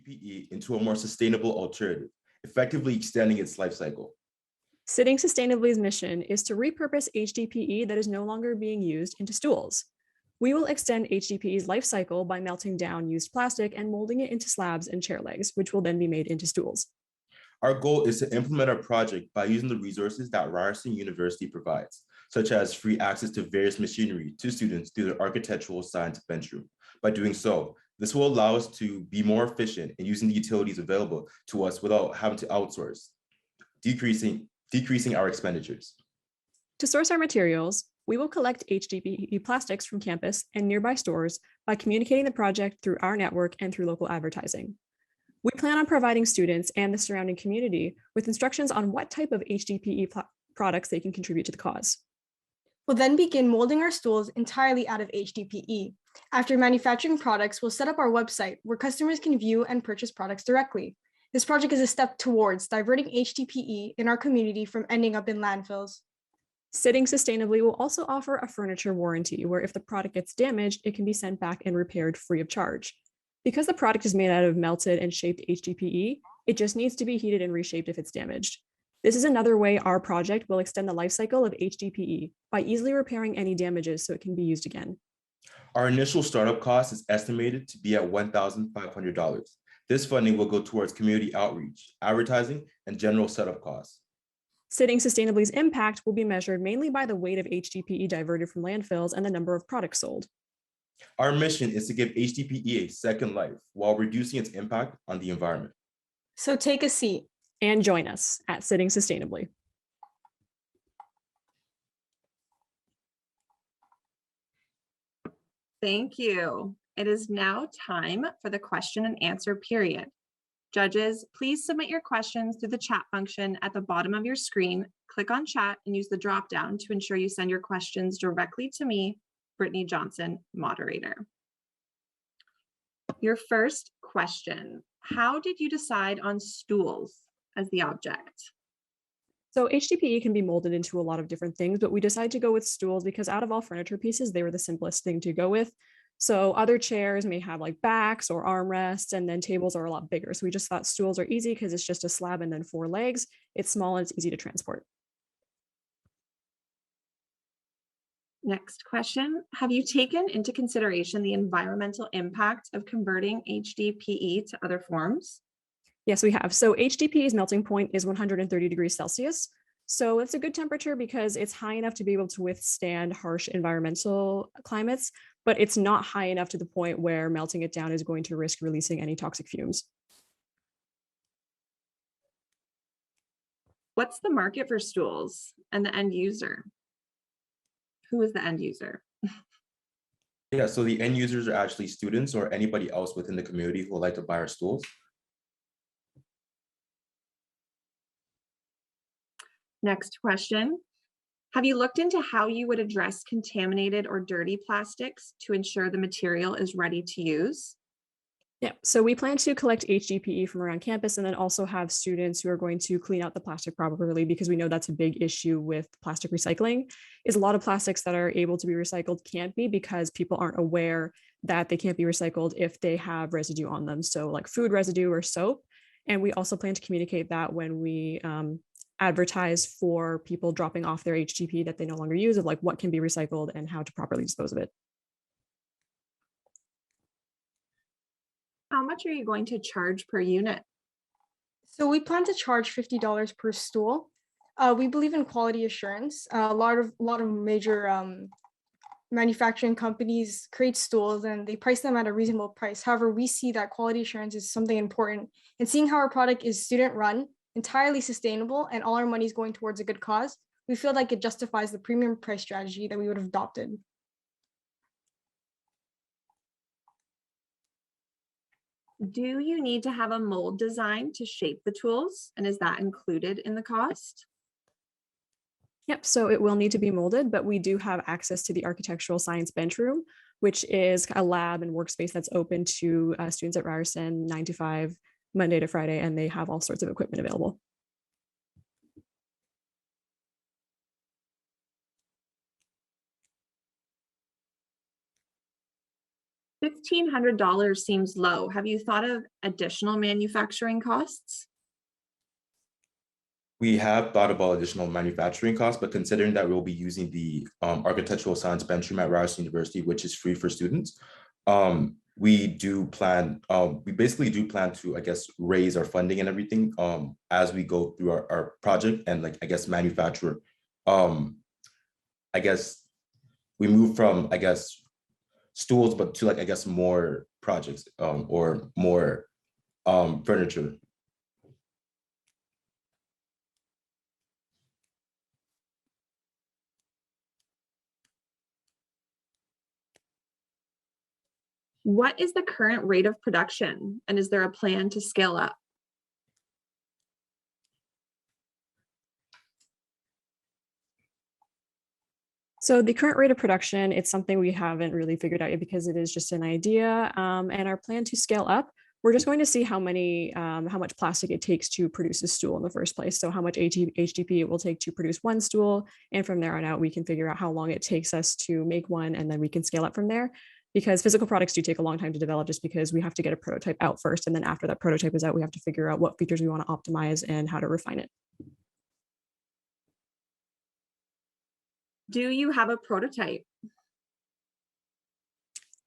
HDPE into a more sustainable alternative, effectively extending its life cycle. Sitting Sustainably's mission is to repurpose HDPE that is no longer being used into stools. We will extend HDPE's life cycle by melting down used plastic and molding it into slabs and chair legs, which will then be made into stools. Our goal is to implement our project by using the resources that Ryerson University provides, such as free access to various machinery to students through their architectural science benchroom. By doing so, this will allow us to be more efficient in using the utilities available to us without having to outsource, decreasing our expenditures. To source our materials, we will collect HDPE plastics from campus and nearby stores by communicating the project through our network and through local advertising. We plan on providing students and the surrounding community with instructions on what type of HDPE products they can contribute to the cause. We'll then begin molding our stools entirely out of HDPE. After manufacturing products, we'll set up our website where customers can view and purchase products directly. This project is a step towards diverting HDPE in our community from ending up in landfills. Sitting Sustainably will also offer a furniture warranty where if the product gets damaged, it can be sent back and repaired free of charge. Because the product is made out of melted and shaped HDPE, it just needs to be heated and reshaped if it's damaged. This is another way our project will extend the life cycle of HDPE by easily repairing any damages so it can be used again. Our initial startup cost is estimated to be at $1,500. This funding will go towards community outreach, advertising, and general setup costs. Sitting Sustainably's impact will be measured mainly by the weight of HDPE diverted from landfills and the number of products sold. Our mission is to give HDPE a second life while reducing its impact on the environment. So take a seat and join us at Sitting Sustainably. Thank you. It is now time for the question and answer period. Judges, please submit your questions through the chat function at the bottom of your screen. Click on chat and use the drop-down to ensure you send your questions directly to me, Brittany Johnson, moderator. Your first question, how did you decide on stools as the object? So HDPE can be molded into a lot of different things, but we decided to go with stools because out of all furniture pieces, they were the simplest thing to go with. So other chairs may have like backs or armrests, and then tables are a lot bigger. So we just thought stools are easy because it's just a slab and then 4 legs. It's small and it's easy to transport. Next question, have you taken into consideration the environmental impact of converting HDPE to other forms? Yes, we have. So HDPE's melting point is 130 degrees Celsius. So it's a good temperature because it's high enough to be able to withstand harsh environmental climates, but it's not high enough to the point where melting it down is going to risk releasing any toxic fumes. What's the market for stools and the end user? Who is the end user? Yeah, so the end users are actually students or anybody else within the community who would like to buy our stools. Next question. Have you looked into how you would address contaminated or dirty plastics to ensure the material is ready to use? Yeah, so we plan to collect HDPE from around campus and then also have students who are going to clean out the plastic properly because we know that's a big issue with plastic recycling is a lot of plastics that are able to be recycled can't be because people aren't aware that they can't be recycled if they have residue on them. So like food residue or soap. And we also plan to communicate that when we advertise for people dropping off their HDPE that they no longer use of like what can be recycled and how to properly dispose of it. How much are you going to charge per unit? So we plan to charge $50 per stool. We believe in quality assurance. A lot of major manufacturing companies create stools and they price them at a reasonable price. However, we see that quality assurance is something important. And seeing how our product is student run, entirely sustainable, and all our money is going towards a good cause, we feel like it justifies the premium price strategy that we would have adopted. Do you need to have a mold design to shape the tools? And is that included in the cost? Yep, so it will need to be molded, but we do have access to the architectural science benchroom, which is a lab and workspace that's open to students at Ryerson 9 to 5, Monday to Friday, and they have all sorts of equipment available. $1,500 seems low. Have you thought of additional manufacturing costs? We have thought about additional manufacturing costs, but considering that we'll be using the architectural science bench room at Ryerson University, which is free for students, we basically do plan to, I guess, raise our funding and everything as we go through our project and like, I guess, manufacture. I guess we move from, I guess, stools, but to like, I guess, more projects or more furniture. What is the current rate of production, and is there a plan to scale up? So the current rate of production, it's something we haven't really figured out yet because it is just an idea. And our plan to scale up, we're just going to see how much plastic it takes to produce a stool in the first place. So how much HDPE it will take to produce one stool. And from there on out, we can figure out how long it takes us to make one, and then we can scale up from there. Because physical products do take a long time to develop just because we have to get a prototype out first. And then after that prototype is out, we have to figure out what features we want to optimize and how to refine it. Do you have a prototype?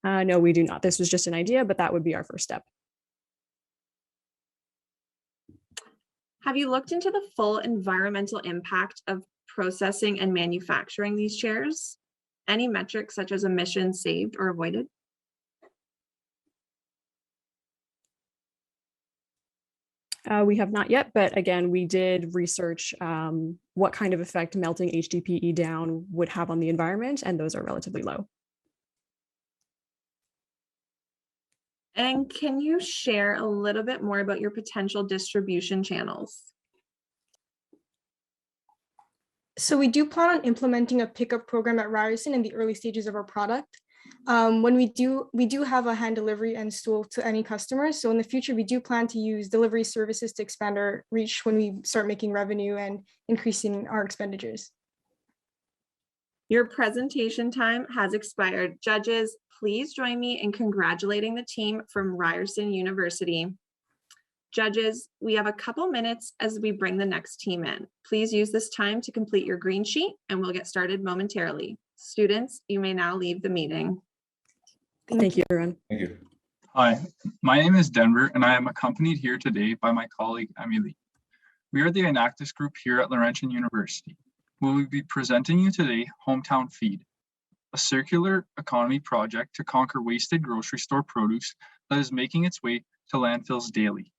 No, we do not. This was just an idea, but that would be our first step. Have you looked into the full environmental impact of processing and manufacturing these chairs? Any metrics such as emissions saved or avoided? We have not yet, but again, we did research what kind of effect melting HDPE down would have on the environment, and those are relatively low. And can you share a little bit more about your potential distribution channels? So we do plan on implementing a pickup program at Ryerson in the early stages of our product. When we do have a hand delivery and stool to any customers. So in the future, we do plan to use delivery services to expand our reach when we start making revenue and increasing our expenditures. Your presentation time has expired. Judges, please join me in congratulating the team from Ryerson University. Judges, we have a couple minutes as we bring the next team in. Please use this time to complete your green sheet and we'll get started momentarily. Students, you may now leave the meeting. Thank you, everyone. Thank you. Hi, my name is Denver and I am accompanied here today by my colleague, Emily. We are the Enactus group here at Laurentian University. We will be presenting you today Hometown Feed, a circular economy project to conquer wasted grocery store produce that is making its way to landfills daily.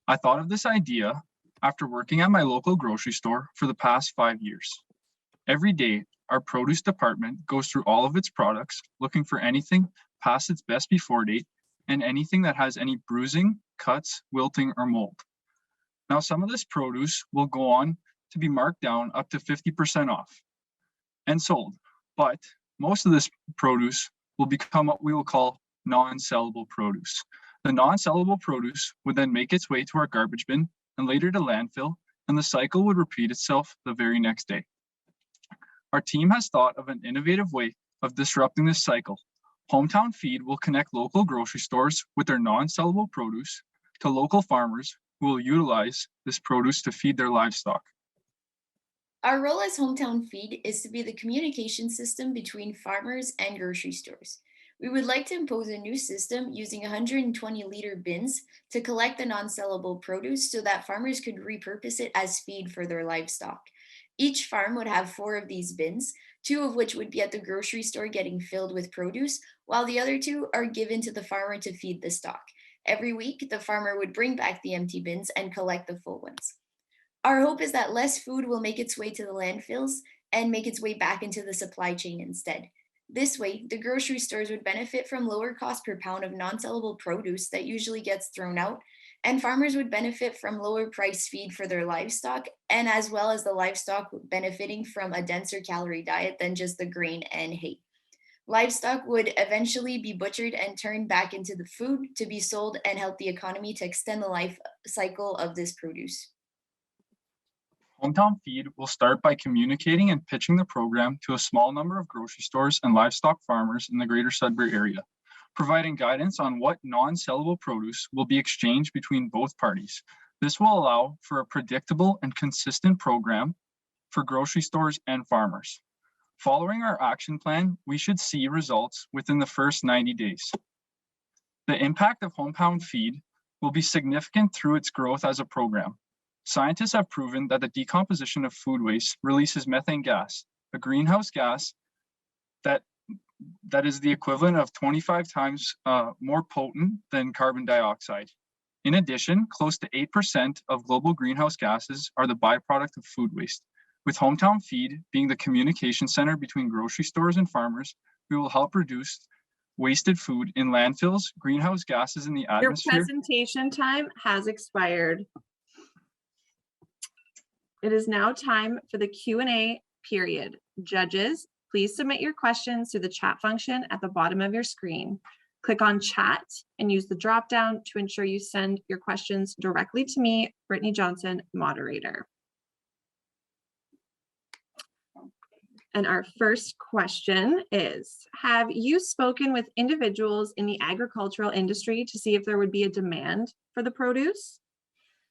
I thought of this idea after working at my local grocery store for the past 5 years. Every day, our produce department goes through all of its products, looking for anything past its best before date and anything that has any bruising, cuts, wilting, or mold. Now, some of this produce will go on to be marked down up to 50% off and sold, but most of this produce will become what we will call non-sellable produce. The non-sellable produce would then make its way to our garbage bin and later to landfill, and the cycle would repeat itself the very next day. Our team has thought of an innovative way of disrupting this cycle. Hometown Feed will connect local grocery stores with their non-sellable produce to local farmers who will utilize this produce to feed their livestock. Our role as Hometown Feed is to be the communication system between farmers and grocery stores. We would like to impose a new system using 120-liter bins to collect the non-sellable produce so that farmers could repurpose it as feed for their livestock. Each farm would have 4 of these bins, 2 of which would be at the grocery store getting filled with produce, while the other 2 are given to the farmer to feed the stock. Every week, the farmer would bring back the empty bins and collect the full ones. Our hope is that less food will make its way to the landfills and make its way back into the supply chain instead. This way, the grocery stores would benefit from lower cost per pound of non-sellable produce that usually gets thrown out, and farmers would benefit from lower price feed for their livestock, and as well as the livestock benefiting from a denser calorie diet than just the grain and hay. Livestock would eventually be butchered and turned back into the food to be sold and help the economy to extend the life cycle of this produce. Hometown Feed will start by communicating and pitching the program to a small number of grocery stores and livestock farmers in the greater Sudbury area. providing guidance on what non-sellable produce will be exchanged between both parties. This will allow for a predictable and consistent program for grocery stores and farmers. Following our action plan, we should see results within the first 90 days. The impact of hometown feed will be significant through its growth as a program. Scientists have proven that the decomposition of food waste releases methane gas, a greenhouse gas that is the equivalent of 25 times more potent than carbon dioxide. In addition, close to 8% of global greenhouse gases are the byproduct of food waste. With hometown feed being the communication center between grocery stores and farmers, we will help reduce wasted food in landfills, greenhouse gases in the atmosphere. Your presentation time has expired. It is now time for the Q&A period. Judges, please submit your questions through the chat function at the bottom of your screen. Click on chat and use the drop-down to ensure you send your questions directly to me, Brittany Johnson, moderator. And our first question is, have you spoken with individuals in the agricultural industry to see if there would be a demand for the produce?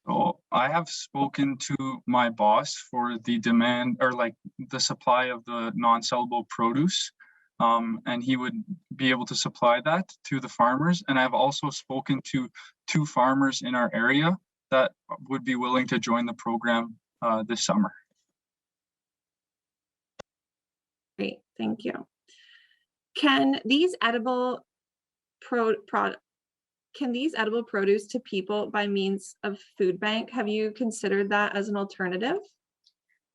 So I have spoken to my boss for the demand, or like the supply of the non-sellable produce, and he would be able to supply that to the farmers. And I've also spoken to 2 farmers in our area that would be willing to join the program this summer. Great, thank you. Can these edible produce to people by means of food bank? Have you considered that as an alternative?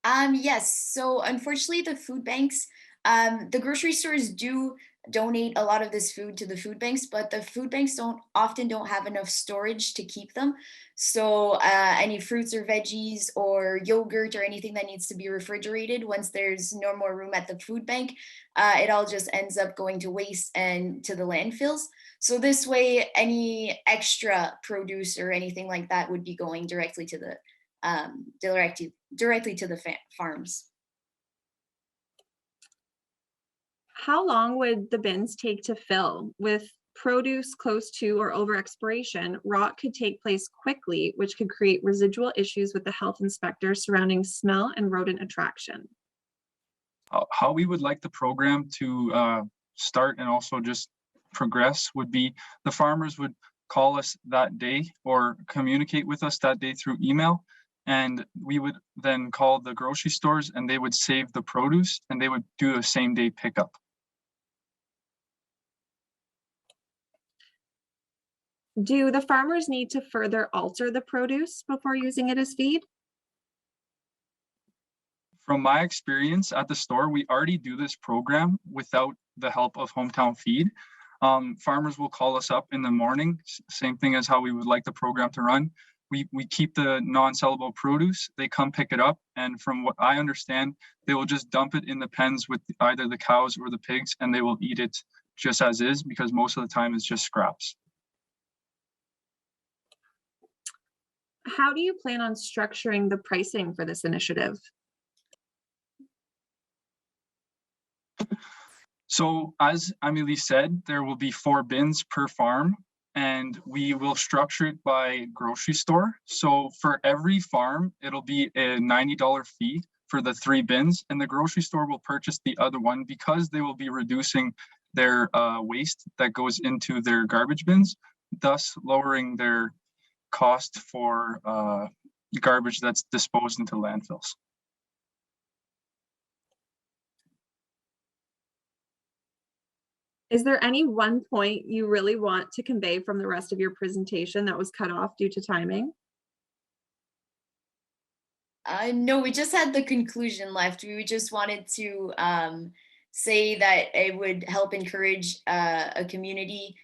Yes. So unfortunately, the food banks, the grocery stores do donate a lot of this food to the food banks, but the food banks often don't have enough storage to keep them. So any fruits or veggies or yogurt or anything that needs to be refrigerated, once there's no more room at the food bank, it all just ends up going to waste and to the landfills. So this way, any extra produce or anything like that would be going directly to the farms. How long would the bins take to fill? With produce close to or over expiration, rot could take place quickly, which could create residual issues with the health inspector surrounding smell and rodent attraction. How we would like the program to start and also just progress would be the farmers would call us that day or communicate with us that day through email, and we would then call the grocery stores and they would save the produce and they would do a same-day pickup. Do the farmers need to further alter the produce before using it as feed? From my experience at the store, we already do this program without the help of hometown feed. Farmers will call us up in the morning, same thing as how we would like the program to run. We keep the non-sellable produce, they come pick it up, and from what I understand, they will just dump it in the pens with either the cows or the pigs, and they will eat it just as is, because most of the time it's just scraps. How do you plan on structuring the pricing for this initiative? So as Amelie said, there will be 4 bins per farm, and we will structure it by grocery store. So for every farm, it'll be a $90 fee for the 3 bins, and the grocery store will purchase the other one because they will be reducing their waste that goes into their garbage bins, thus lowering their cost for garbage that's disposed into landfills. Is there any one point you really want to convey from the rest of your presentation that was cut off due to timing? No, we just had the conclusion left. We just wanted to say that it would help encourage a community,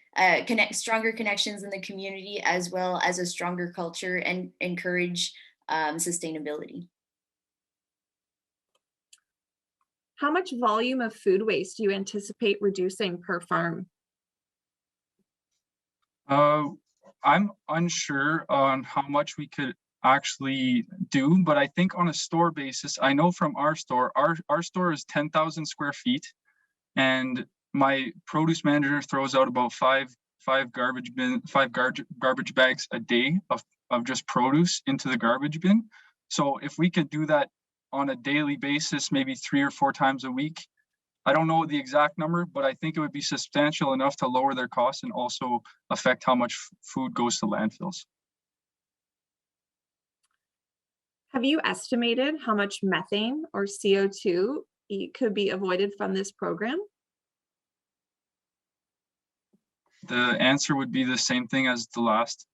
stronger connections in the community, as well as a stronger culture, and encourage sustainability. How much volume of food waste do you anticipate reducing per farm? I'm unsure on how much we could actually do, but I think on a store basis, I know from our store, our store is 10,000 square feet, and my produce manager throws out about five garbage bags a day of just produce into the garbage bin. So if we could do that on a daily basis, maybe 3 or 4 times a week, I don't know the exact number, but I think it would be substantial enough to lower their costs and also affect how much food goes to landfills. Have you estimated how much methane or CO2 could be avoided from this program? The answer would be the same thing as the last.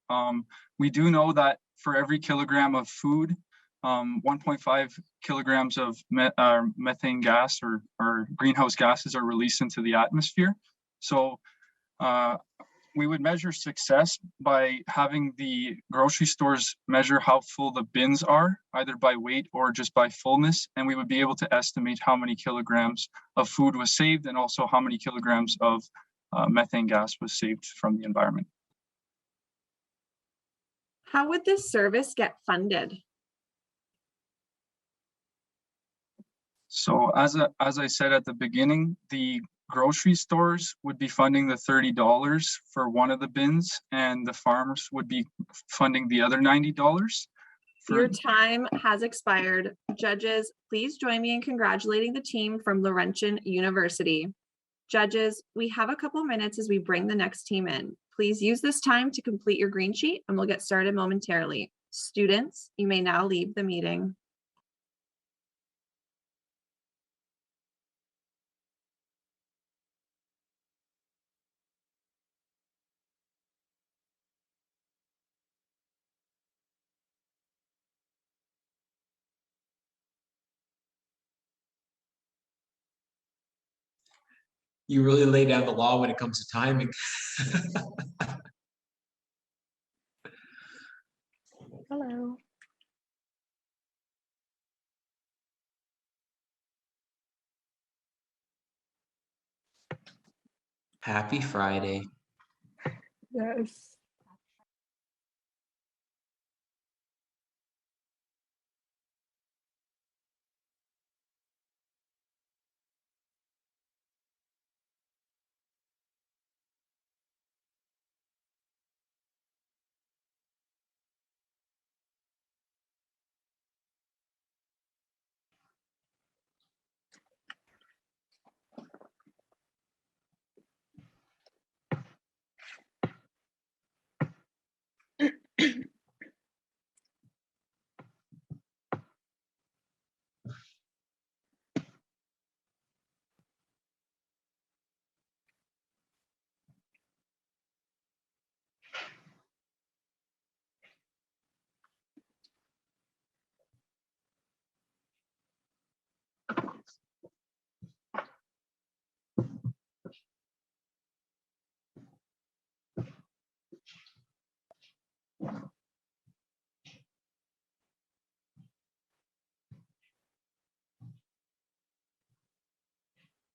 We do know that for every kilogram of food, 1.5 kilograms of methane gas or greenhouse gases are released into the atmosphere. So we would measure success by having the grocery stores measure how full the bins are, either by weight or just by fullness. And we would be able to estimate how many kilograms of food was saved and also how many kilograms of methane gas was saved from the environment. How would this service get funded? So as I said at the beginning, the grocery stores would be funding the $30 for one of the bins, and the farmers would be funding the other $90. Your time has expired. Judges, please join me in congratulating the team from Laurentian University. Judges, we have a couple minutes as we bring the next team in. Please use this time to complete your green sheet and we'll get started momentarily. Students, you may now leave the meeting. You really lay down the law when it comes to timing. Hello. Happy Friday. Yes.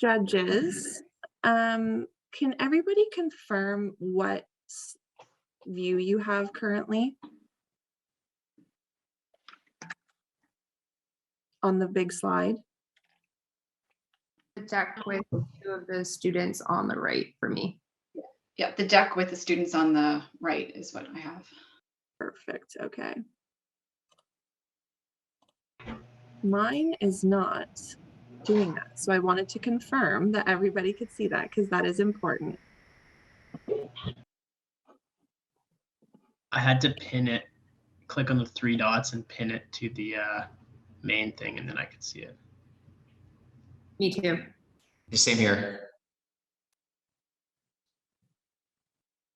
Judges, can everybody confirm what view you have currently on the big slide? The deck with 2 of the students on the right for me. Yeah, the deck with the students on the right is what I have. Perfect, okay. Mine is not doing that, so I wanted to confirm that everybody could see that because that is important. I had to pin it, click on the 3 dots and pin it to the main thing, and then I could see it. Me too. Same here.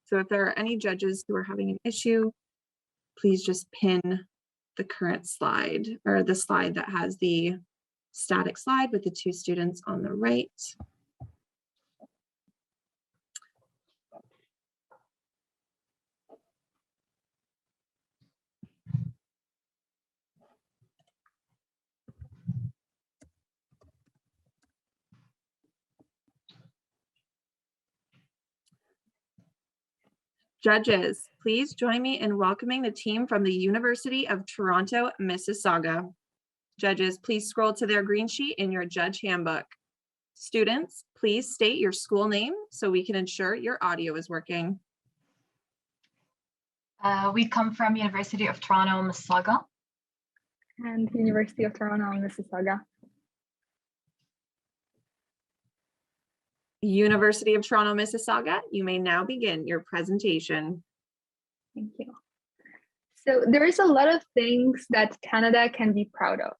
So if there are any judges who are having an issue, please just pin the current slide or the slide that has the static slide with the 2 students on the right. Judges, please join me in welcoming the team from the University of Toronto, Mississauga. Judges, please scroll to their green sheet in your judge handbook. Students, please state your school name so we can ensure your audio is working. We come from University of Toronto, Mississauga. And University of Toronto, Mississauga. University of Toronto, Mississauga, you may now begin your presentation. Thank you. So there is a lot of things that Canada can be proud of.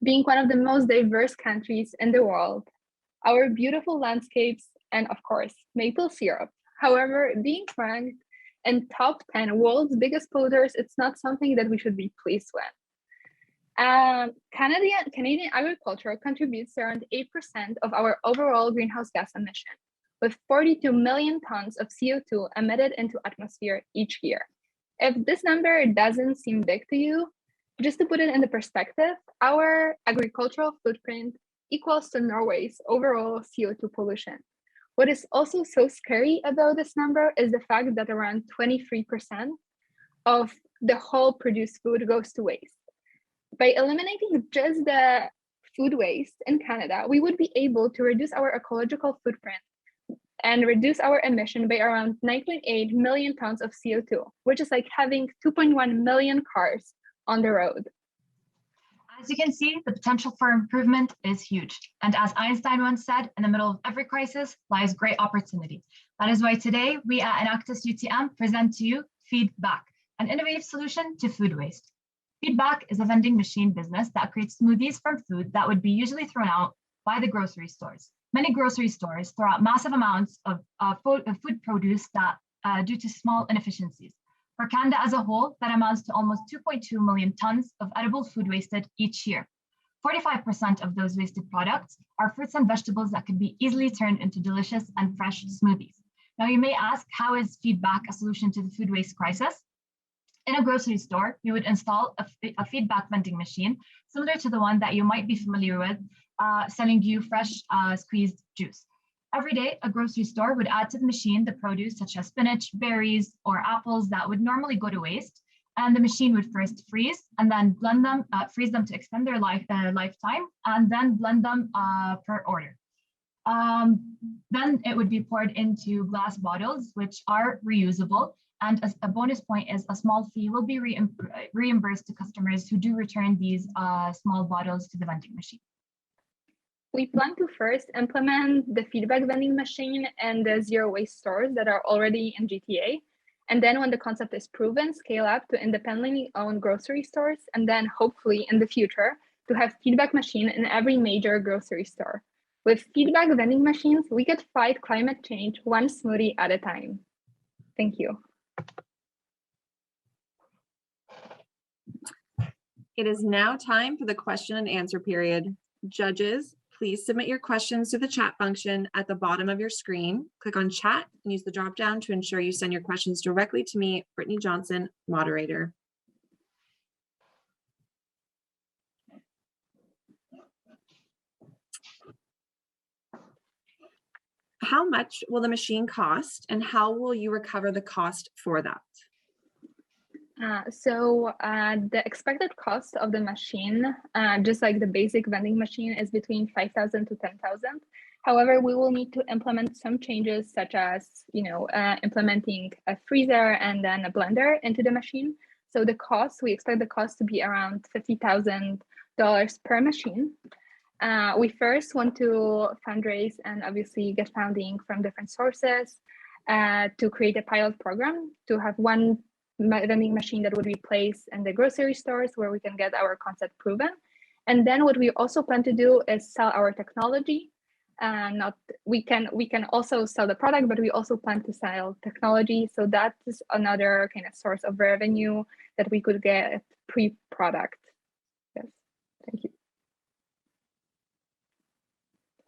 Being one of the most diverse countries in the world, our beautiful landscapes, and of course, maple syrup. However, being ranked in top 10 world's biggest polluters, it's not something that we should be pleased with. Canadian agriculture contributes around 8% of our overall greenhouse gas emission, with 42 million tons of CO2 emitted into atmosphere each year. If this number doesn't seem big to you, just to put it into perspective, our agricultural footprint equals to Norway's overall CO2 pollution. What is also so scary about this number is the fact that around 23% of the whole produced food goes to waste. By eliminating just the food waste in Canada, we would be able to reduce our ecological footprint and reduce our emission by around 9.8 million tons of CO2, which is like having 2.1 million cars on the road. As you can see, the potential for improvement is huge. And as Einstein once said, in the middle of every crisis lies great opportunity. That is why today we at Enactus UTM present to you Feedback, an innovative solution to food waste. Feedback is a vending machine business that creates smoothies from food that would be usually thrown out by the grocery stores. Many grocery stores throw out massive amounts of food produce that due to small inefficiencies. For Canada as a whole, that amounts to almost 2.2 million tons of edible food wasted each year. 45% of those wasted products are fruits and vegetables that could be easily turned into delicious and fresh smoothies. Now you may ask, how is Feedback a solution to the food waste crisis? In a grocery store, you would install a feedback vending machine, similar to the one that you might be familiar with, selling you fresh squeezed juice. Every day, a grocery store would add to the machine the produce such as spinach, berries, or apples that would normally go to waste. And the machine would first freeze and then blend them, freeze them to extend their lifetime, and then blend them per order. Then it would be poured into glass bottles, which are reusable. And as a bonus point is a small fee will be reimbursed to customers who do return these small bottles to the vending machine. We plan to first implement the feedback vending machine and the zero waste stores that are already in GTA. And then when the concept is proven, scale up to independently owned grocery stores. And then hopefully in the future to have feedback machine in every major grocery store. With feedback vending machines, we could fight climate change one smoothie at a time. Thank you. It is now time for the question and answer period. Judges, please submit your questions to the chat function at the bottom of your screen. Click on chat and use the drop down to ensure you send your questions directly to me, Brittany Johnson, moderator. How much will the machine cost and how will you recover the cost for that? The expected cost of the machine, just like the basic vending machine, is between 5,000 to 10,000. However, we will need to implement some changes such as, implementing a freezer and then a blender into the machine. So we expect the cost to be around $50,000 per machine. We first want to fundraise and obviously get funding from different sources to create a pilot program to have one vending machine that would be placed in the grocery stores where we can get our concept proven. And then what we also plan to do is sell our technology. We can also sell the product, but we also plan to sell technology. So that is another kind of source of revenue that we could get pre-product. Yes, thank you.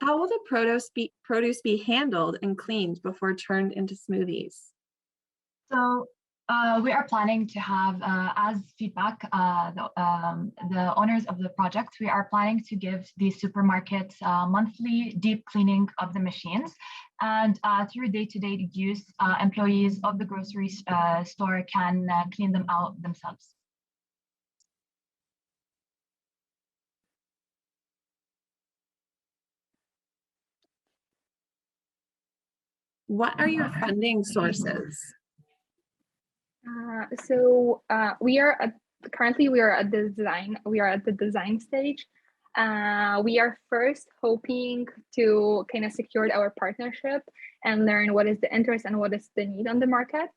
How will the produce be handled and cleaned before turned into smoothies? So we are planning to have, as feedback, the owners of the project, we are planning to give the supermarkets monthly deep cleaning of the machines. And through day-to-day use, employees of the grocery store can clean them out themselves. What are your funding sources? We are currently at the design stage. We are first hoping to kind of secure our partnership and learn what is the interest and what is the need on the market.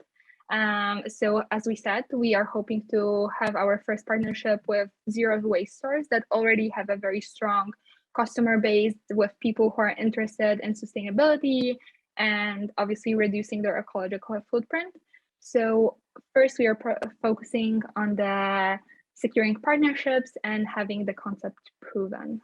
So as we said, we are hoping to have our first partnership with zero waste stores that already have a very strong customer base with people who are interested in sustainability and obviously reducing their ecological footprint. So first, we are focusing on the securing partnerships and having the concept proven.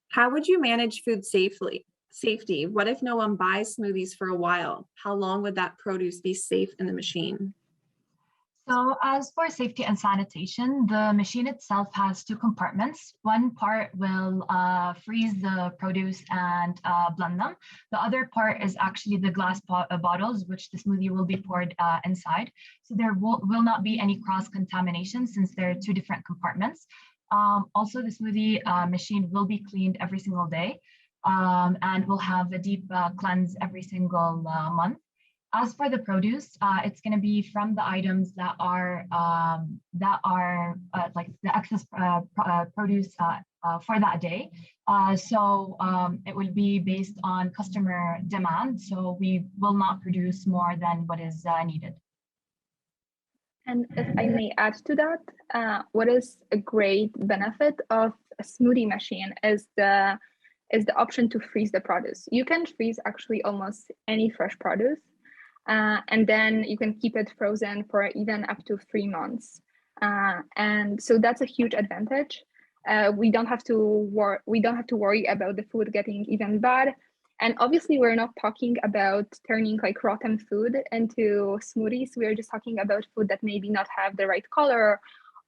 How would you manage food safety? What if no one buys smoothies for a while? How long would that produce be safe in the machine? So as for safety and sanitation, the machine itself has two compartments. One part will freeze the produce and blend them. The other part is actually the glass bottles, which the smoothie will be poured inside. So there will not be any cross-contamination since there are two different compartments. Also, the smoothie machine will be cleaned every single day and will have a deep cleanse every single month. As for the produce, it's going to be from the items that are like the excess produce for that day. It will be based on customer demand. So we will not produce more than what is needed. And if I may add to that, what is a great benefit of a smoothie machine is the option to freeze the produce. You can freeze actually almost any fresh produce. And then you can keep it frozen for even up to 3 months. And so that's a huge advantage. We don't have to worry about the food getting even bad. And obviously we're not talking about turning like rotten food into smoothies. We're just talking about food that maybe not have the right color,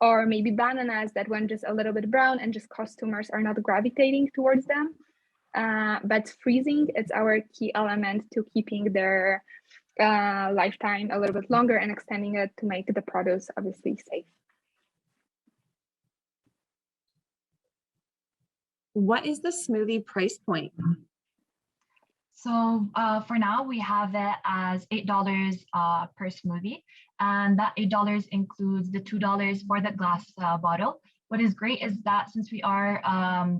or maybe bananas that went just a little bit brown and just customers are not gravitating towards them. But freezing is our key element to keeping their lifetime a little bit longer and extending it to make the produce obviously safe. What is the smoothie price point? So for now, we have it as $8 per smoothie. And that $8 includes the $2 for the glass bottle. What is great is that since we are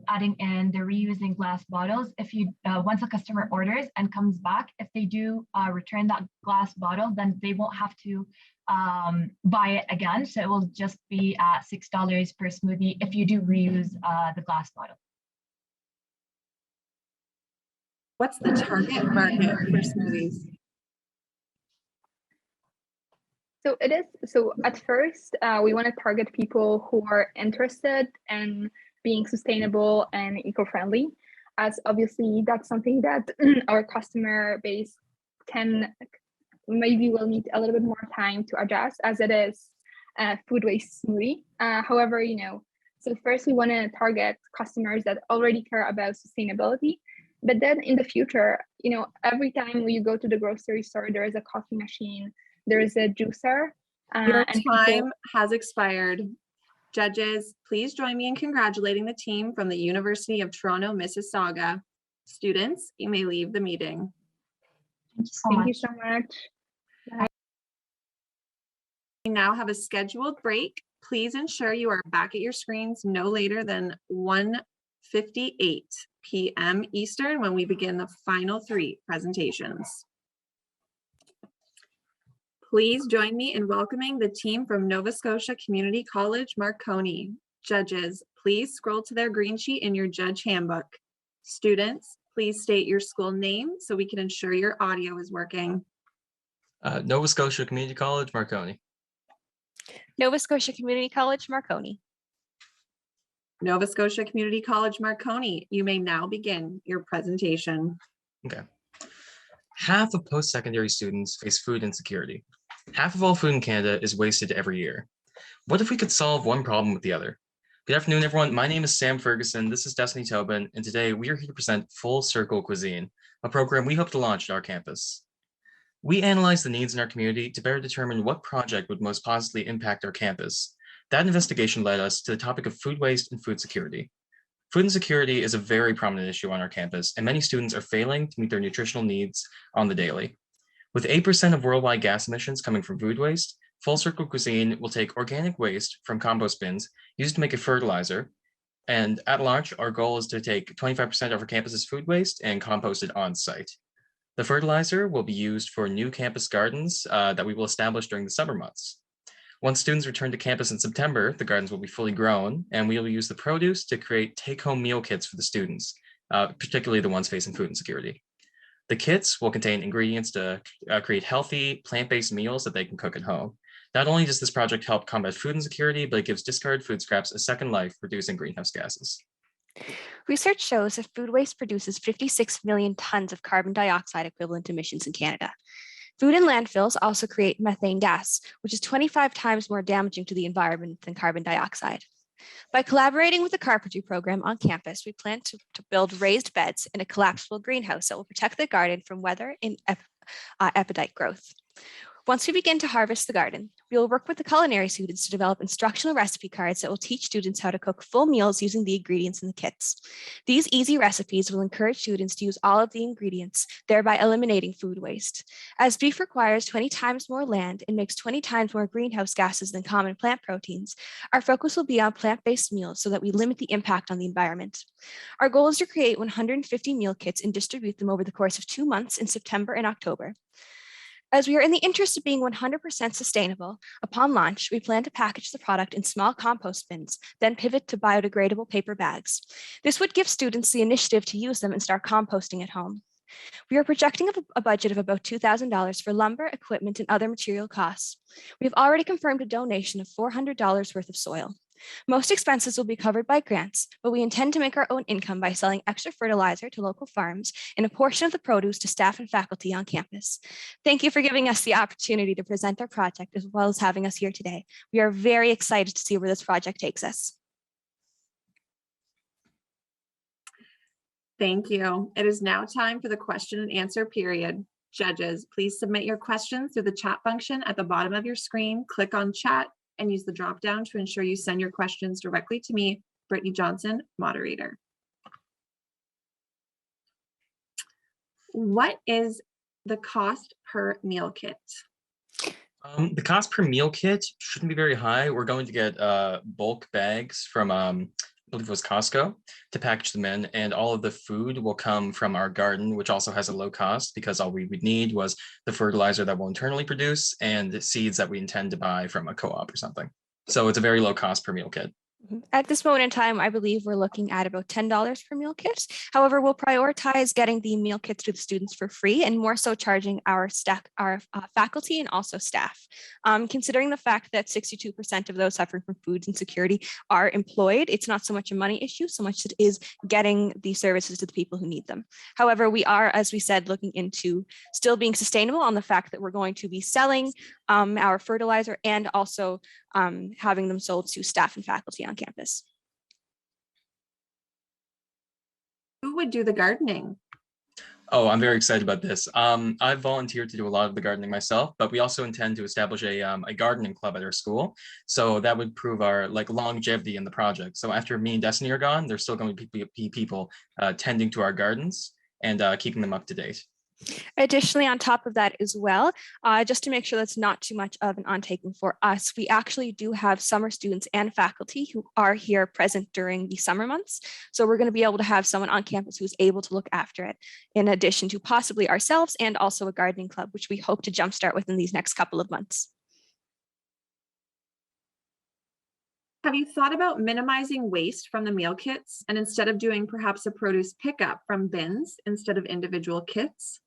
adding in the reusing glass bottles, if you once a customer orders and comes back, if they do return that glass bottle, then they won't have to buy it again. So it will just be at $6 per smoothie if you do reuse the glass bottle. What's the target market for smoothies? So at first, we want to target people who are interested in being sustainable and eco-friendly, as obviously that's something that our customer base will need a little bit more time to adjust, as it is a food waste smoothie. However, so first we want to target customers that already care about sustainability. But then in the future, every time you go to the grocery store, there is a coffee machine, there is a juicer. Your time has expired. Judges, please join me in congratulating the team from the University of Toronto, Mississauga. Students, you may leave the meeting. Thank you so much. Bye. We now have a scheduled break. Please ensure you are back at your screens no later than 1:58 p.m. Eastern when we begin the final 3 presentations. Please join me in welcoming the team from Nova Scotia Community College, Marconi. Judges, please scroll to their green sheet in your judge handbook. Students, please state your school name so we can ensure your audio is working. Nova Scotia Community College, Marconi. Nova Scotia Community College, Marconi. Nova Scotia Community College, Marconi, you may now begin your presentation. Okay. Half of post-secondary students face food insecurity. Half of all food in Canada is wasted every year. What if we could solve one problem with the other? Good afternoon, everyone. My name is Sam Ferguson. This is Destiny Tobin, and today we are here to present Full Circle Cuisine, a program we hope to launch at our campus. We analyze the needs in our community to better determine what project would most positively impact our campus. That investigation led us to the topic of food waste and food security. Food insecurity is a very prominent issue on our campus, and many students are failing to meet their nutritional needs on the daily. With 8% of worldwide gas emissions coming from food waste, Full Circle Cuisine will take organic waste from compost bins used to make a fertilizer. And at launch, our goal is to take 25% of our campus's food waste and compost it on site. The fertilizer will be used for new campus gardens that we will establish during the summer months. Once students return to campus in September, the gardens will be fully grown, and we will use the produce to create take-home meal kits for the students, particularly the ones facing food insecurity. The kits will contain ingredients to create healthy, plant-based meals that they can cook at home. Not only does this project help combat food insecurity, but it gives discarded food scraps a second life, reducing greenhouse gases. Research shows that food waste produces 56 million tons of carbon dioxide equivalent emissions in Canada. Food in landfills also create methane gas, which is 25 times more damaging to the environment than carbon dioxide. By collaborating with the carpentry program on campus, we plan to build raised beds in a collapsible greenhouse that will protect the garden from weather and epidite growth. Once we begin to harvest the garden, we will work with the culinary students to develop instructional recipe cards that will teach students how to cook full meals using the ingredients in the kits. These easy recipes will encourage students to use all of the ingredients, thereby eliminating food waste. As beef requires 20 times more land and makes 20 times more greenhouse gases than common plant proteins, our focus will be on plant-based meals so that we limit the impact on the environment. Our goal is to create 150 meal kits and distribute them over the course of 2 months in September and October. As we are in the interest of being 100% sustainable, upon launch, we plan to package the product in small compost bins, then pivot to biodegradable paper bags. This would give students the initiative to use them and start composting at home. We are projecting a budget of about $2,000 for lumber, equipment, and other material costs. We have already confirmed a donation of $400 worth of soil. Most expenses will be covered by grants, but we intend to make our own income by selling extra fertilizer to local farms and a portion of the produce to staff and faculty on campus. Thank you for giving us the opportunity to present our project as well as having us here today. We are very excited to see where this project takes us. Thank you. It is now time for the question and answer period. Judges, please submit your questions through the chat function at the bottom of your screen. Click on chat and use the drop down to ensure you send your questions directly to me, Brittany Johnson, moderator. What is the cost per meal kit? The cost per meal kit shouldn't be very high. We're going to get bulk bags from, I believe it was Costco, to package them in, and all of the food will come from our garden, which also has a low cost because all we would need was the fertilizer that we'll internally produce and the seeds that we intend to buy from a co-op or something. So it's a very low cost per meal kit. At this moment in time, I believe we're looking at about $10 per meal kit. However, we'll prioritize getting the meal kits to the students for free and more so charging our staff, our faculty and also staff. Considering the fact that 62% of those suffering from food insecurity are employed, it's not so much a money issue, so much as it is getting the services to the people who need them. However, we are, as we said, looking into still being sustainable on the fact that we're going to be selling our fertilizer and also having them sold to staff and faculty on campus. Who would do the gardening? Oh, I'm very excited about this. I've volunteered to do a lot of the gardening myself, but we also intend to establish a gardening club at our school. So that would prove our longevity in the project. So after me and Destiny are gone, there's still going to be people tending to our gardens and keeping them up to date. Additionally, on top of that as well, just to make sure that's not too much of an undertaking for us, we actually do have summer students and faculty who are here present during the summer months. So we're going to be able to have someone on campus who's able to look after it, in addition to possibly ourselves and also a gardening club, which we hope to jumpstart within these next couple of months. Have you thought about minimizing waste from the meal kits and instead of doing perhaps a produce pickup from bins instead of individual kits?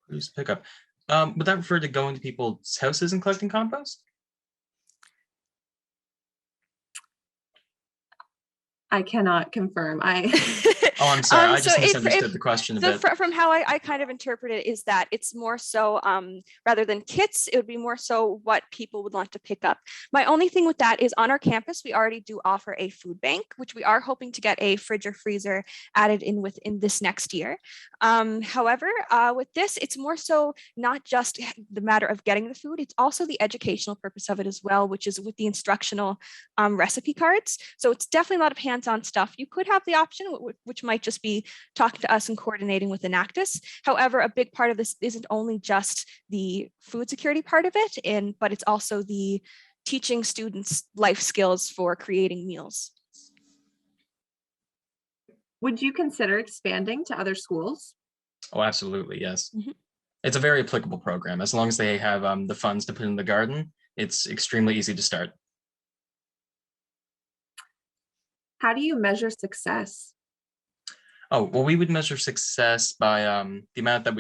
Produce pickup. Would that refer to going to people's houses and collecting compost? I cannot confirm. Oh, I'm sorry. I So just if- misunderstood the question a So bit. from how I kind of interpret it is that it's more so rather than kits, it would be more so what people would want to pick up. My only thing with that is on our campus, we already do offer a food bank, which we are hoping to get a fridge or freezer added in within this next year. However, with this, it's more so not just the matter of getting the food, it's also the educational purpose of it as well, which is with the instructional recipe cards. So it's definitely a lot of hands-on stuff. You could have the option, which might just be talking to us and coordinating with Enactus. However, a big part of this isn't only just the food security part of it, but it's also the teaching students life skills for creating meals. Would you consider expanding to other schools? Oh, absolutely, yes. It's a very applicable program. As long as they have the funds to put in the garden, it's extremely easy to start. How do you measure success? Oh, well, we would measure success by the amount that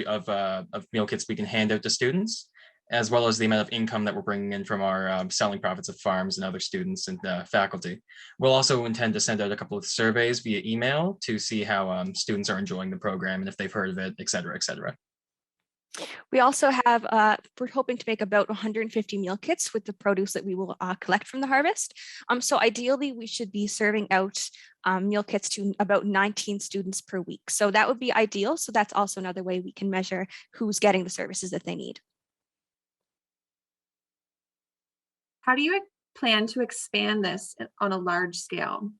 of meal kits we can hand out to students, as well as the amount of income that we're bringing in from our selling profits of farms and other students and faculty. We'll also intend to send out a couple of surveys via email to see how students are enjoying the program and if they've heard of it, et cetera, et cetera. We also have, we're hoping to make about 150 meal kits with the produce that we will collect from the harvest. So ideally, we should be serving out meal kits to about 19 students per week. So that would be ideal. So that's also another way we can measure who's getting the services that they need. How do you plan to expand this on a large scale?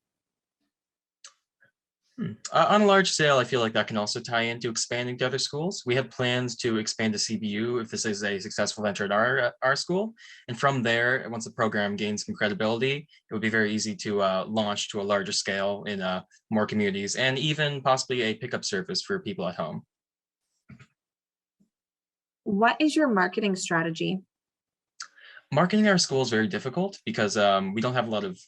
On a large scale, I feel like that can also tie into expanding to other schools. We have plans to expand to CBU if this is a successful venture at our school. And from there, once the program gains some credibility, it would be very easy to launch to a larger scale in more communities and even possibly a pickup service for people at home. What is your marketing strategy? Marketing our school is very difficult because we don't have a lot of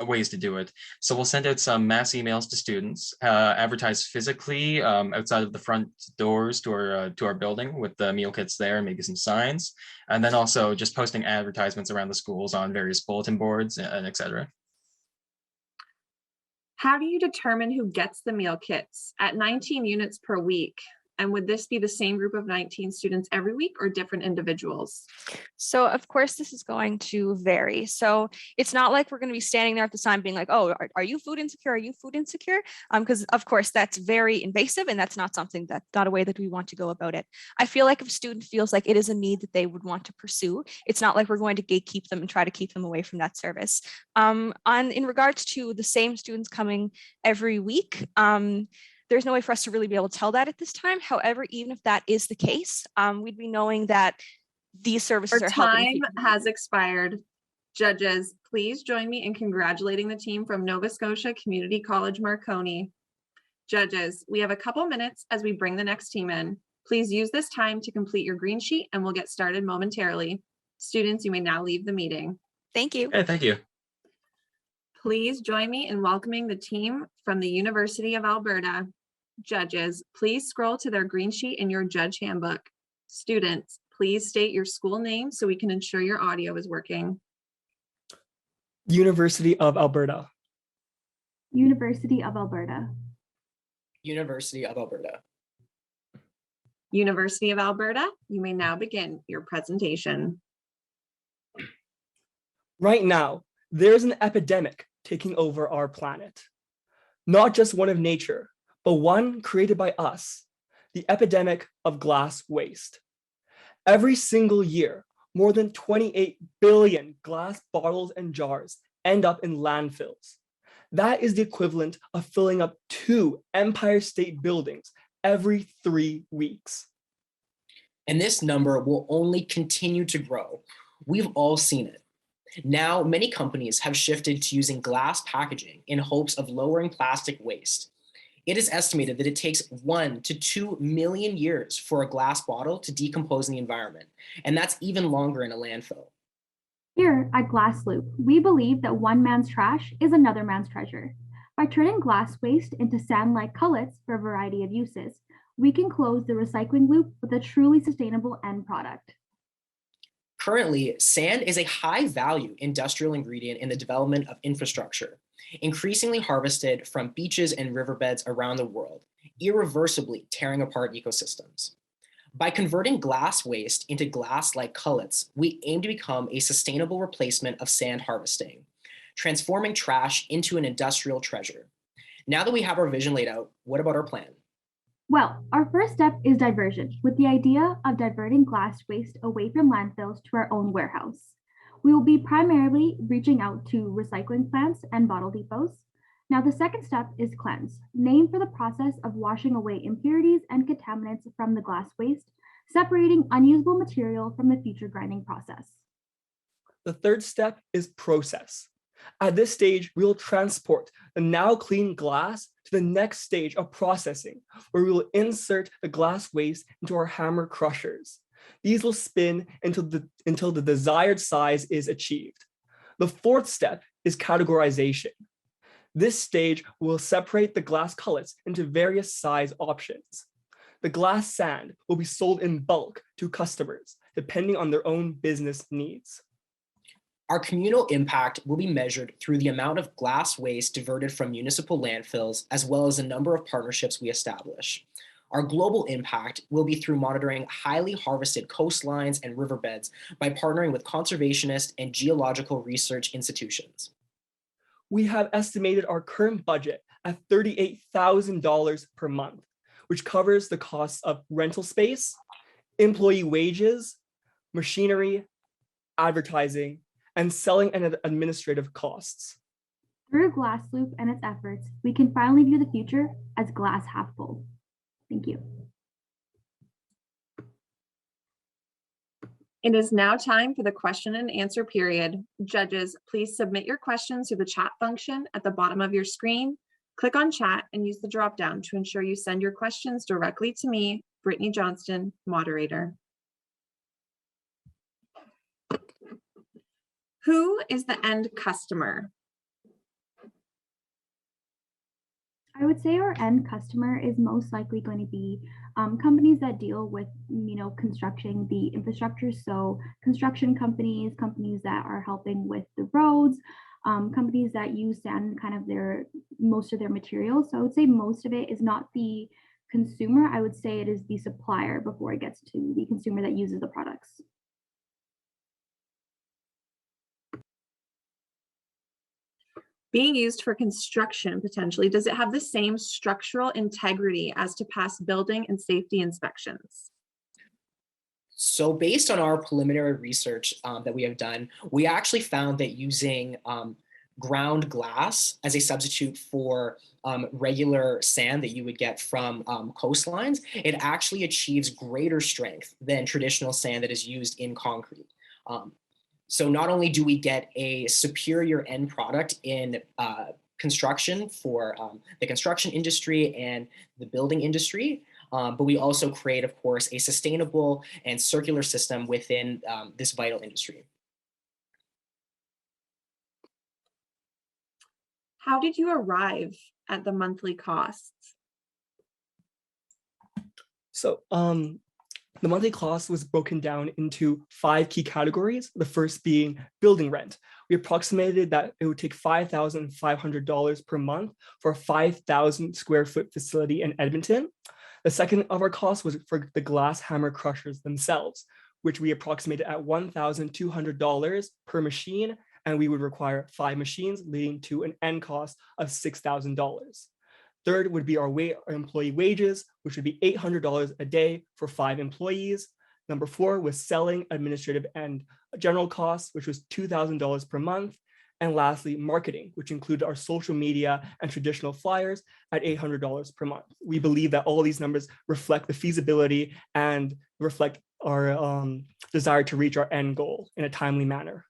ways to do it. So we'll send out some mass emails to students, advertise physically outside of the front doors to our building with the meal kits there and maybe some signs. And then also just posting advertisements around the schools on various bulletin boards and et cetera. How do you determine who gets the meal kits at 19 units per week? And would this be the same group of 19 students every week or different individuals? So of course, this is going to vary. So it's not like we're going to be standing there at the time being like, oh, are you food insecure? Are you food insecure? Because of course, that's very invasive and that's not not a way that we want to go about it. I feel like if a student feels like it is a need that they would want to pursue, it's not like we're going to gatekeep them and try to keep them away from that service. In regards to the same students coming every week, there's no way for us to really be able to tell that at this time. However, even if that is the case, we'd be knowing that these services are helping. Our time has expired. Judges, please join me in congratulating the team from Nova Scotia Community College Marconi. Judges, we have a couple minutes as we bring the next team in. Please use this time to complete your green sheet and we'll get started momentarily. Students, you may now leave the meeting. Thank you. Yeah, thank you. Please join me in welcoming the team from the University of Alberta. Judges, please scroll to their green sheet in your judge handbook. Students, please state your school name so we can ensure your audio is working. University of Alberta. University of Alberta. University of Alberta. University of Alberta, you may now begin your presentation. Right now, there's an epidemic taking over our planet. Not just one of nature, but one created by us, the epidemic of glass waste. Every single year, more than 28 billion glass bottles and jars end up in landfills. That is the equivalent of filling up 2 Empire State Buildings every 3 weeks. And this number will only continue to grow. We've all seen it. Now, many companies have shifted to using glass packaging in hopes of lowering plastic waste. It is estimated that it takes 1 to 2 million years for a glass bottle to decompose in the environment, and that's even longer in a landfill. Here at Glass Loop, we believe that one man's trash is another man's treasure. By turning glass waste into sand-like cullets for a variety of uses, we can close the recycling loop with a truly sustainable end product. Currently, sand is a high-value industrial ingredient in the development of infrastructure, increasingly harvested from beaches and riverbeds around the world, irreversibly tearing apart ecosystems. By converting glass waste into glass-like cullets, we aim to become a sustainable replacement of sand harvesting, transforming trash into an industrial treasure. Now that we have our vision laid out, what about our plan? Well, our first step is diversion, with the idea of diverting glass waste away from landfills to our own warehouse. We will be primarily reaching out to recycling plants and bottle depots. Now, the second step is cleanse, named for the process of washing away impurities and contaminants from the glass waste, separating unusable material from the future grinding process. The third step is process. At this stage, we will transport the now clean glass to the next stage of processing, where we will insert the glass waste into our hammer crushers. These will spin until the desired size is achieved. The fourth step is categorization. This stage will separate the glass cullets into various size options. The glass sand will be sold in bulk to customers, depending on their own business needs. Our communal impact will be measured through the amount of glass waste diverted from municipal landfills, as well as the number of partnerships we establish. Our global impact will be through monitoring highly harvested coastlines and riverbeds by partnering with conservationist and geological research institutions. We have estimated our current budget at $38,000 per month, which covers the costs of rental space, employee wages, machinery, advertising, and selling and administrative costs. Through Glass Loop and its efforts, we can finally view the future as glass half full. Thank you. It is now time for the question and answer period. Judges, please submit your questions through the chat function at the bottom of your screen. Click on chat and use the drop-down to ensure you send your questions directly to me, Brittany Johnston, moderator. Who is the end customer? I would say our end customer is most likely going to be companies that deal with, constructing the infrastructure. So construction companies, companies that are helping with the roads, companies that use sand kind of most of their materials. So I would say most of it is not the consumer. I would say it is the supplier before it gets to the consumer that uses the products. Being used for construction potentially, does it have the same structural integrity as to pass building and safety inspections? So based on our preliminary research that we have done, we actually found that using ground glass as a substitute for regular sand that you would get from coastlines, it actually achieves greater strength than traditional sand that is used in concrete. So not only do we get a superior end product in construction for the construction industry and the building industry, but we also create, of course, a sustainable and circular system within this vital industry. How did you arrive at the monthly costs? So the monthly cost was broken down into 5 key categories, the first being building rent. We approximated that it would take $5,500 per month for a 5,000 square foot facility in Edmonton. The second of our costs was for the glass hammer crushers themselves, which we approximated at $1,200 per machine, and we would require 5 machines, leading to an end cost of $6,000. Third would be our employee wages, which would be $800 a day for 5 employees. Number 4 was selling, administrative, and general costs, which was $2,000 per month. And lastly, marketing, which included our social media and traditional flyers at $800 per month. We believe that all these numbers reflect the feasibility and reflect our desire to reach our end goal in a timely manner.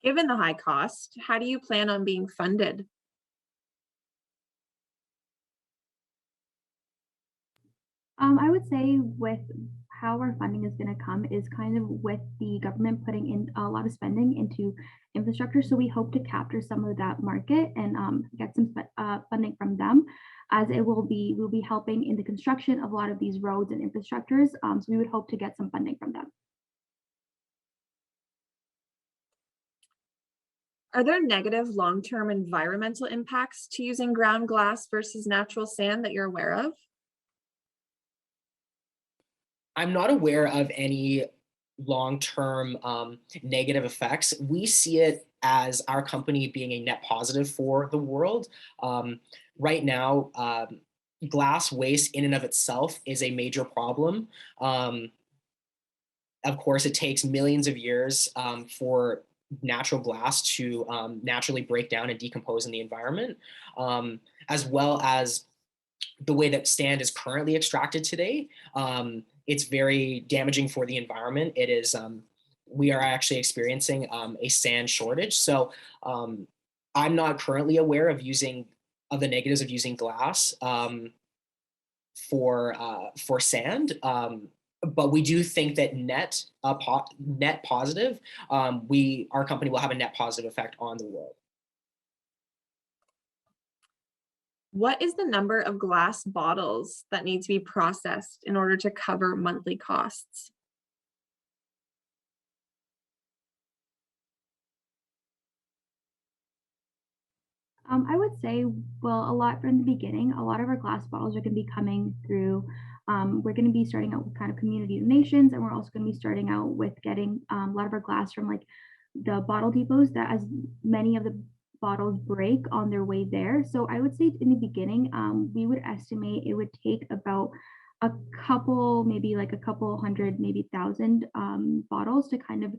Given the high cost, how do you plan on being funded? I would say with how our funding is going to come is kind of with the government putting in a lot of spending into infrastructure. So we hope to capture some of that market and get some funding from them. as we'll be helping in the construction of a lot of these roads and infrastructures. So we would hope to get some funding from them. Are there negative long-term environmental impacts to using ground glass versus natural sand that you're aware of? I'm not aware of any long-term negative effects. We see it as our company being a net positive for the world. Right now, glass waste in and of itself is a major problem. Of course, it takes millions of years for natural glass to naturally break down and decompose in the environment, as well as the way that sand is currently extracted today. It's very damaging for the environment. It is, we are actually experiencing a sand shortage. So I'm not currently aware of the negatives of using glass for sand. But we do think that net positive, our company will have a net positive effect on the world. What is the number of glass bottles that need to be processed in order to cover monthly costs? I would say, well, a lot from the beginning, a lot of our glass bottles are going to be coming through. We're going to be starting out with kind of community donations, and we're also going to be starting out with getting a lot of our glass from like the bottle depots, that as many of the bottles break on their way there. So I would say in the beginning, we would estimate it would take about a couple, maybe like a couple hundred, maybe 1,000 bottles to kind of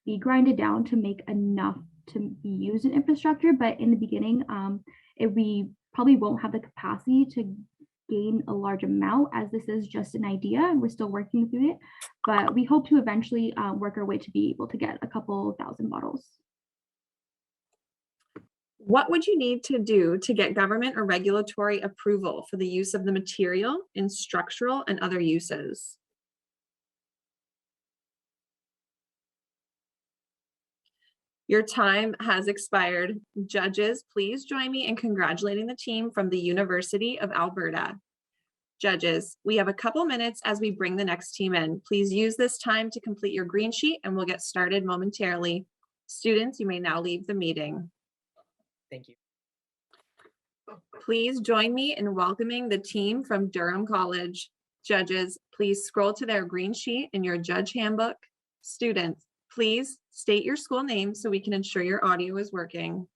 be grinded down to make enough to be used in infrastructure. But in the beginning, we probably won't have the capacity to gain a large amount, as this is just an idea and we're still working through it. But we hope to eventually work our way to be able to get a couple thousand bottles. What would you need to do to get government or regulatory approval for the use of the material in structural and other uses? Your time has expired. Judges, please join me in congratulating the team from the University of Alberta. Judges, we have a couple minutes as we bring the next team in. Please use this time to complete your green sheet and we'll get started momentarily. Students, you may now leave the meeting. Thank you. Please join me in welcoming the team from Durham College. Judges, please scroll to their green sheet in your judge handbook. Students, please state your school name so we can ensure your audio is working.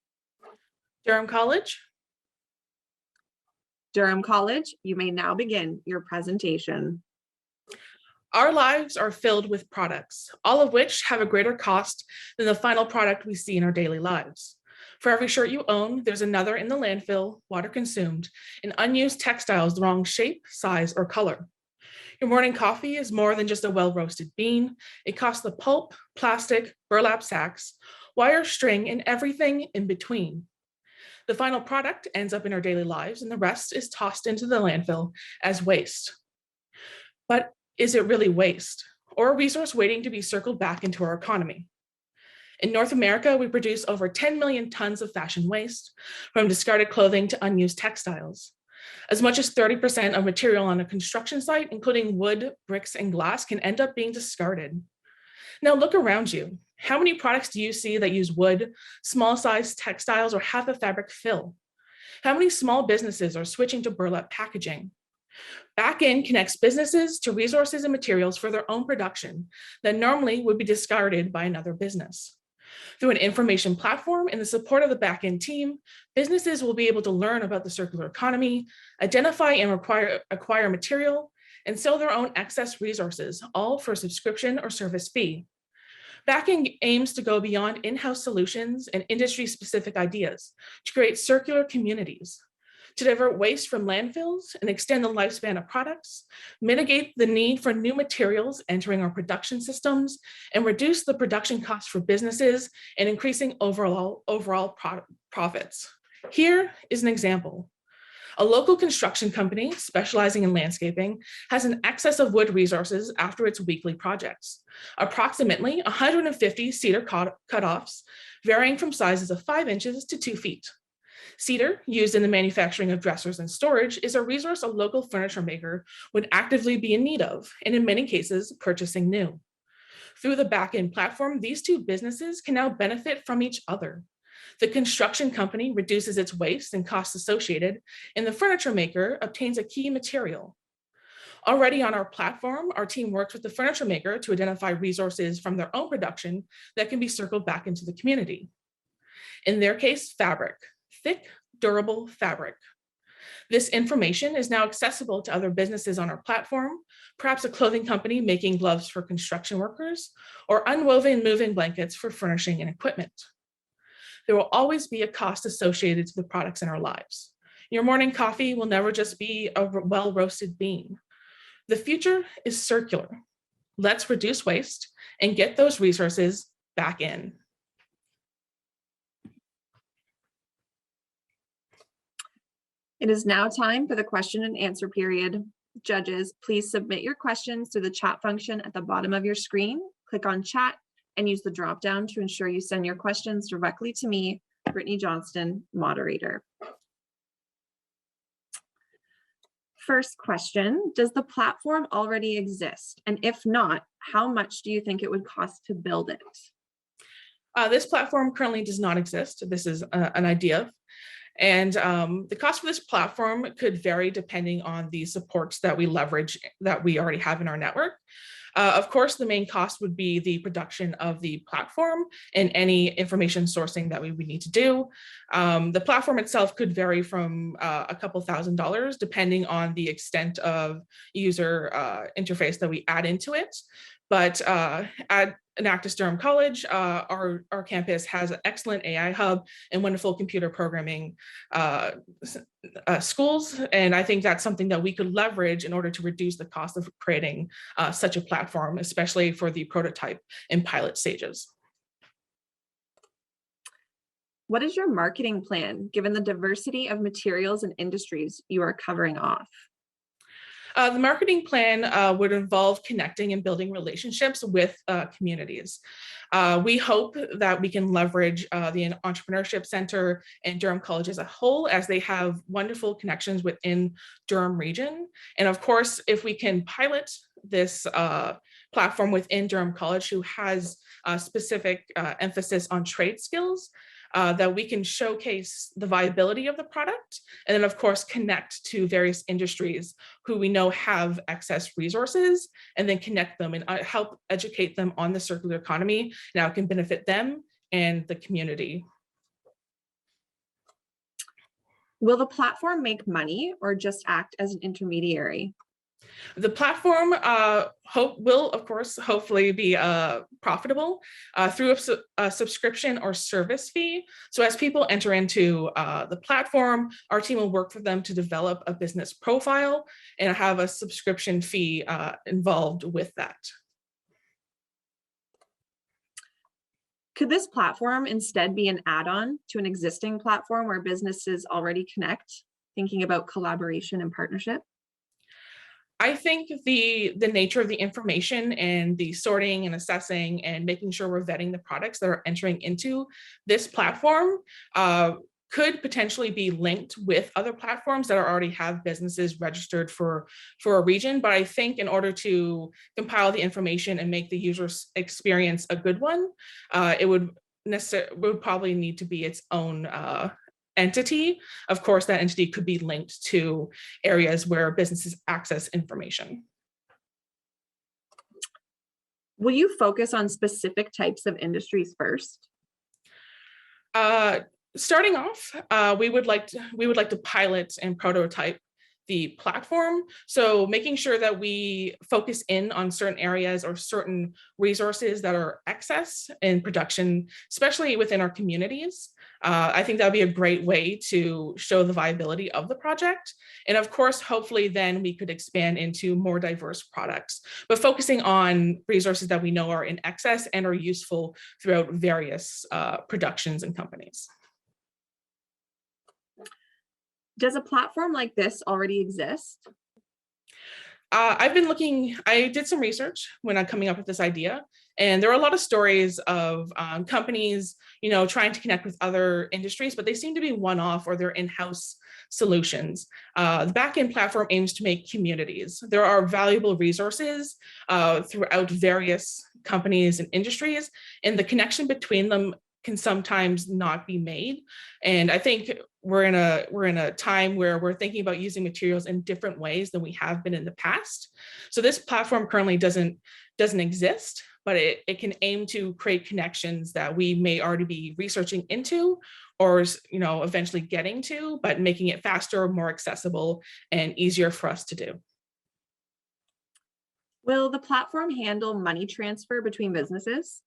Durham College. Durham College, you may now begin your presentation. Our lives are filled with products, all of which have a greater cost than the final product we see in our daily lives. For every shirt you own, there's another in the landfill, water consumed, and unused textiles the wrong shape, size, or color. Your morning coffee is more than just a well-roasted bean. It costs the pulp, plastic, burlap sacks, wire, string, and everything in between. The final product ends up in our daily lives, and the rest is tossed into the landfill as waste. But is it really waste, or a resource waiting to be circled back into our economy? In North America, we produce over 10 million tons of fashion waste, from discarded clothing to unused textiles. As much as 30% of material on a construction site, including wood, bricks, and glass, can end up being discarded. Now look around you. How many products do you see that use wood, small-sized textiles, or have a fabric fill? How many small businesses are switching to burlap packaging? Back-end connects businesses to resources and materials for their own production that normally would be discarded by another business. Through an information platform and the support of the back-end team, businesses will be able to learn about the circular economy, identify and acquire material, and sell their own excess resources, all for a subscription or service fee. Back-end aims to go beyond in-house solutions and industry-specific ideas to create circular communities, to divert waste from landfills and extend the lifespan of products, mitigate the need for new materials entering our production systems, and reduce the production costs for businesses and increasing overall profits. Here is an example. A local construction company specializing in landscaping has an excess of wood resources after its weekly projects, approximately 150 cedar cutoffs, varying from sizes of 5 inches to 2 feet. Cedar, used in the manufacturing of dressers and storage, is a resource a local furniture maker would actively be in need of, and in many cases, purchasing new. Through the back-end platform, these two businesses can now benefit from each other. The construction company reduces its waste and costs associated, and the furniture maker obtains a key material. Already on our platform, our team works with the furniture maker to identify resources from their own production that can be circled back into the community. In their case, fabric, thick, durable fabric. This information is now accessible to other businesses on our platform, perhaps a clothing company making gloves for construction workers, or unwoven move-in blankets for furnishing and equipment. There will always be a cost associated to the products in our lives. Your morning coffee will never just be a well-roasted bean. The future is circular. Let's reduce waste and get those resources back in. It is now time for the question and answer period. Judges, please submit your questions through the chat function at the bottom of your screen. Click on chat and use the drop-down to ensure you send your questions directly to me, Brittany Johnston, moderator. First question, does the platform already exist? And if not, how much do you think it would cost to build it? This platform currently does not exist. This is an idea. And the cost for this platform could vary depending on the supports that we leverage that we already have in our network. Of course, the main cost would be the production of the platform and any information sourcing that we would need to do. The platform itself could vary from a couple $1,000s depending on the extent of user interface that we add into it. But at Enactus Durham College, our campus has an excellent AI hub and wonderful computer programming schools. And I think that's something that we could leverage in order to reduce the cost of creating such a platform, especially for the prototype and pilot stages. What is your marketing plan, given the diversity of materials and industries you are covering off? The marketing plan would involve connecting and building relationships with communities. We hope that we can leverage the Entrepreneurship Center and Durham College as a whole, as they have wonderful connections within Durham region. And of course, if we can pilot this platform within Durham College, who has a specific emphasis on trade skills, that we can showcase the viability of the product, and then of course connect to various industries who we know have excess resources, and then connect them and help educate them on the circular economy. Now it can benefit them and the community. Will the platform make money or just act as an intermediary? The platform will, of course, hopefully be profitable through a subscription or service fee. So as people enter into the platform, our team will work for them to develop a business profile and have a subscription fee involved with that. Could this platform instead be an add-on to an existing platform where businesses already connect, thinking about collaboration and partnership? I think the nature of the information and the sorting and assessing and making sure we're vetting the products that are entering into this platform could potentially be linked with other platforms that already have businesses registered for a region. But I think in order to compile the information and make the user experience a good one, it would probably need to be its own entity. Of course, that entity could be linked to areas where businesses access information. Will you focus on specific types of industries first? Starting off, we would like to pilot and prototype the platform. So making sure that we focus in on certain areas or certain resources that are excess in production, especially within our communities. I think that would be a great way to show the viability of the project. And of course, hopefully then we could expand into more diverse products, but focusing on resources that we know are in excess and are useful throughout various productions and companies. Does a platform like this already exist? I did some research when I'm coming up with this idea, and there are a lot of stories of companies, trying to connect with other industries, but they seem to be one-off or they're in-house solutions. The backend platform aims to make communities. There are valuable resources throughout various companies and industries, and the connection between them can sometimes not be made. And I think we're in a time where we're thinking about using materials in different ways than we have been in the past. So this platform currently doesn't exist, but it can aim to create connections that we may already be researching into, or eventually getting to, but making it faster, more accessible, and easier for us to do. Will the platform handle money transfer between businesses?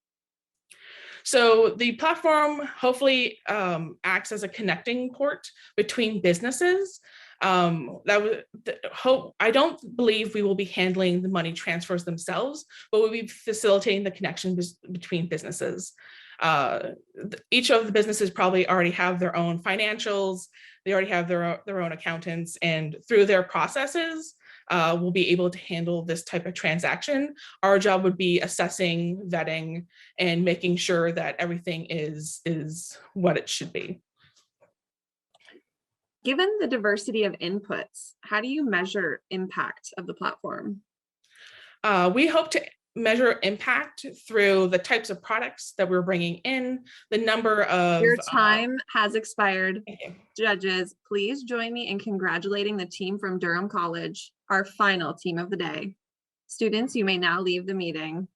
So the platform hopefully acts as a connecting port between businesses. I don't believe we will be handling the money transfers themselves, but we'll be facilitating the connection between businesses. Each of the businesses probably already have their own financials. They already have their own accountants, and through their processes, we'll be able to handle this type of transaction. Our job would be assessing, vetting, and making sure that everything is what it should be. Given the diversity of inputs, how do you measure impact of the platform? We hope to measure impact through the types of products that we're bringing in, the number of— Your time has expired. Judges, please join me in congratulating the team from Durham College, our final team of the day. Students, you may now leave the meeting.